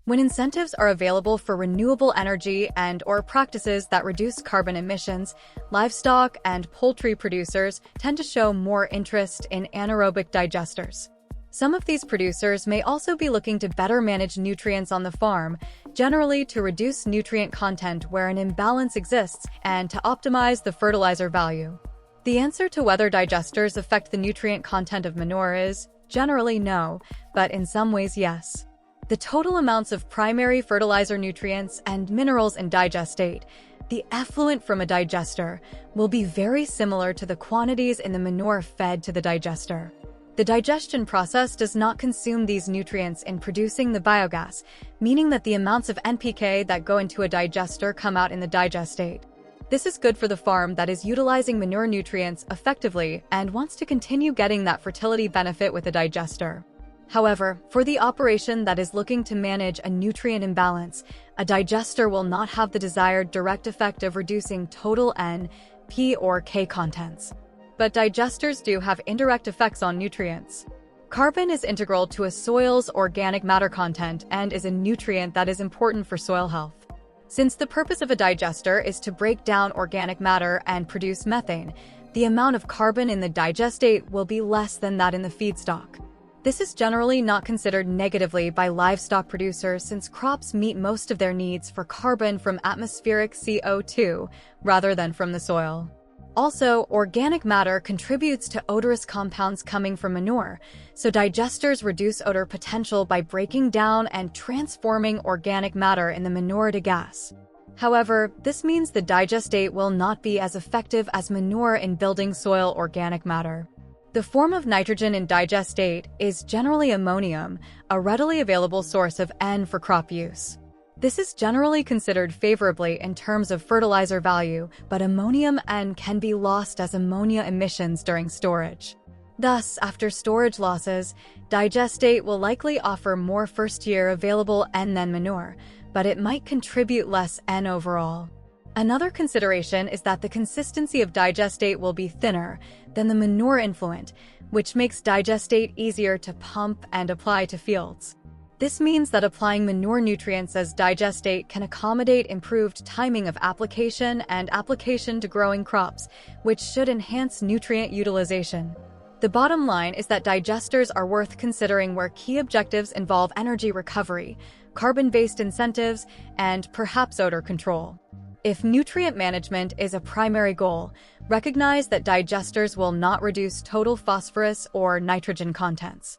When incentives are available for renewable energy and/or practices that reduce carbon emissions, livestock and poultry producers tend to show more interest in anaerobic digesters. Some of these producers may also be looking to better manage nutrients on the farm, generally to reduce nutrient content where an imbalance exists and to optimize the fertilizer value. The answer to whether digesters affect the nutrient content of manure is generally no, but in some ways yes. The total amounts of primary fertilizer nutrients and minerals in digestate, the effluent from a digester, will be very similar to the quantities in the manure fed to the digester. The digestion process does not consume these nutrients in producing the biogas, meaning that the amounts of NPK that go into a digester come out in the digestate. This is good for the farm that is utilizing manure nutrients effectively and wants to continue getting that fertility benefit with a digester. However, for the operation that is looking to manage a nutrient imbalance, a digester will not have the desired direct effect of reducing total N, P, or K contents. But digesters do have indirect effects on nutrients. Carbon is integral to a soil's organic matter content and is a nutrient that is important for soil health. Since the purpose of a digester is to break down organic matter and produce methane, the amount of carbon in the digestate will be less than that in the feedstock. This is generally not considered negatively by livestock producers since crops meet most of their needs for carbon from atmospheric CO2 rather than from the soil. Also, organic matter contributes to odorous compounds coming from manure, so digesters reduce odor potential by breaking down and transforming organic matter in the manure to gas. However, this means the digestate will not be as effective as manure in building soil organic matter. The form of nitrogen in digestate is generally ammonium, a readily available source of N for crop use. This is generally considered favorably in terms of fertilizer value, but ammonium N can be lost as ammonia emissions during storage. Thus, after storage losses, digestate will likely offer more first-year available N than manure, but it might contribute less N overall. Another consideration is that the consistency of digestate will be thinner than the manure influent, which makes digestate easier to pump and apply to fields. This means that applying manure nutrients as digestate can accommodate improved timing of application and application to growing crops, which should enhance nutrient utilization. The bottom line is that digesters are worth considering where key objectives involve energy recovery, carbon-based incentives, and perhaps odor control. If nutrient management is a primary goal, recognize that digesters will not reduce total phosphorus or nitrogen contents.